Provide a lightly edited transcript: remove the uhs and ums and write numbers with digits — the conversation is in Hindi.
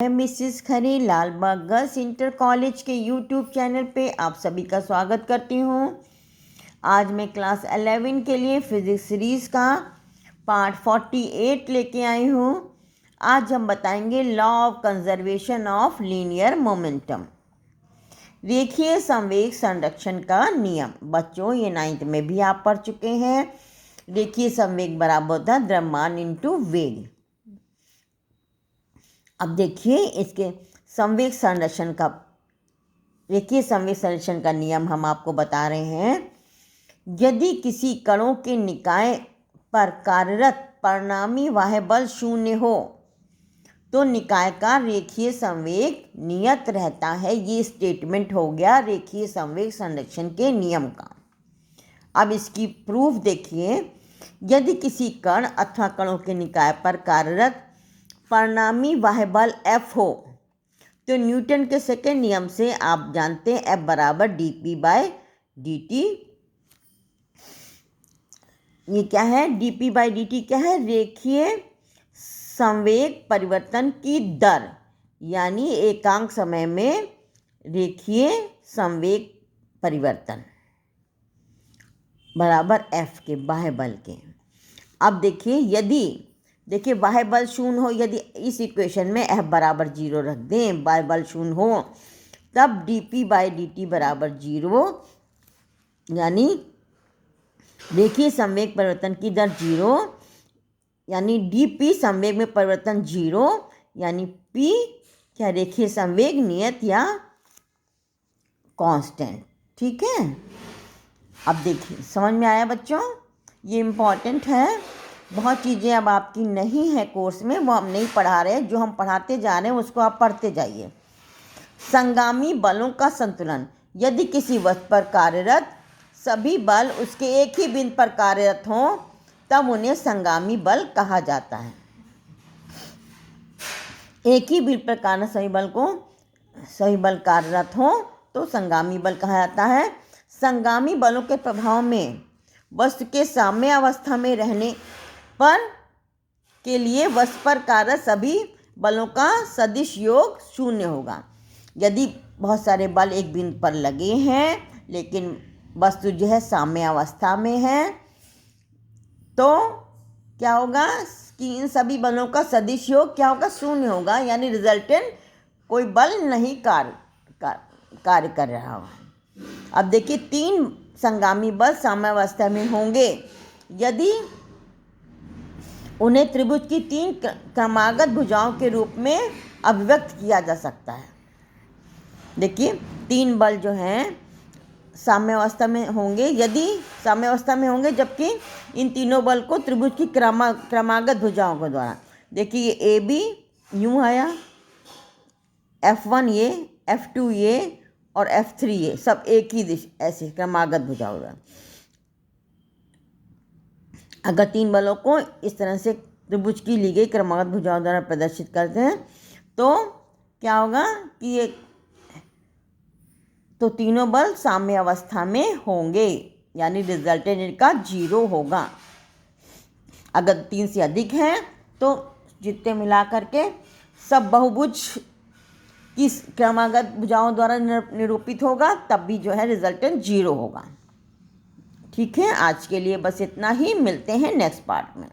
मैं मिसिस खरे लालबाग गर्ल्स इंटर कॉलेज के यूट्यूब चैनल पे आप सभी का स्वागत करती हूँ। आज मैं क्लास 11 के लिए फिजिक्स सीरीज़ का पार्ट 48 लेके आई हूँ। आज हम बताएंगे law of conservation of linear momentum, रेखीय संवेग संरक्षण का नियम। बच्चों, ये 9th में भी आप पढ़ चुके हैं। रेखीय संवेग बराबर होता है द्रव्यमान इंटू वेग। अब देखिए इसके संवेग संरक्षण का, रेखीय संवेग संरक्षण का नियम हम आपको बता रहे हैं। यदि किसी कणों के निकाय पर कार्यरत परिणामी बाह्य बल शून्य हो तो निकाय का रेखीय संवेग नियत रहता है। ये स्टेटमेंट हो गया रेखीय संवेग संरक्षण के नियम का। अब इसकी प्रूफ देखिए। यदि किसी कण अथवा कणों के निकाय पर कार्यरत परिणामी बाह्य बल F हो तो न्यूटन के सेकेंड नियम से आप जानते हैं F बराबर dp/dt। ये क्या है? dp/dt क्या है? रेखीय संवेग परिवर्तन की दर, यानी एकांक समय में रेखीय संवेग परिवर्तन बराबर F के, बाह्य बल के। अब देखिए बाह्य बल शून्य हो, यदि इस इक्वेशन में F बराबर 0 रख दें, बाह्य बल शून्य हो, तब dp/dt बराबर 0, यानी रेखीय संवेग परिवर्तन की दर 0, यानी dp संवेग में परिवर्तन 0, यानी p क्या? रेखीय संवेग नियत या कांस्टेंट। ठीक है, अब देखिए समझ में आया बच्चों? ये इम्पॉर्टेंट है। बहुत चीज़ें अब आपकी नहीं है कोर्स में, वो हम नहीं पढ़ा रहे हैं। जो हम पढ़ाते जा रहे हैं उसको आप पढ़ते जाइए। संगामी बलों का संतुलन। यदि किसी वस्तु पर कार्यरत सभी बल उसके एक ही बिंदु पर कार्यरत हों तब उन्हें संगामी बल कहा जाता है। एक ही बिंदु पर कार्यरत सभी बल कार्यरत हों तो संगामी बल कहा जाता है। संगामी बलों के प्रभाव में वस्तु के साम्य अवस्था में रहने पर के लिए वस्तु पर कार्यरत सभी बलों का सदिश योग शून्य होगा। यदि बहुत सारे बल एक बिंदु पर लगे हैं लेकिन वस्तु जो है साम्य अवस्था में है, तो क्या होगा कि इन सभी बलों का सदिश योग क्या होगा? शून्य होगा, यानी रिजल्टेंट कोई बल नहीं कार्य कर रहा होगा। अब देखिए 3 संगामी बल साम्यावस्था में होंगे यदि उन्हें त्रिभुज की 3 क्रमागत भुजाओं के रूप में अभिव्यक्त किया जा सकता है। देखिए 3 बल जो हैं साम्यावस्था में होंगे, यदि साम्यावस्था में होंगे, जबकि इन तीनों बल को त्रिभुज की क्रमागत भुजाओं के द्वारा, देखिए ये ए बी यूँ आया, F1 ये, F2 ये और F3 ये, सब एक ही दिशा ऐसे क्रमागत भुजाओं द्वारा। अगर 3 बलों को इस तरह से त्रिभुज की ली गई क्रमागत भुजाओं द्वारा प्रदर्शित करते हैं तो क्या होगा कि तो तीनों बल साम्य अवस्था में होंगे, यानी रिजल्टेंट इनका 0 होगा। अगर 3 से अधिक हैं तो जितने मिला करके सब बहुभुज की क्रमागत भुजाओं द्वारा निरूपित होगा, तब भी जो है रिजल्टेंट 0 होगा। ठीक है, आज के लिए बस इतना ही। मिलते हैं नेक्स्ट पार्ट में।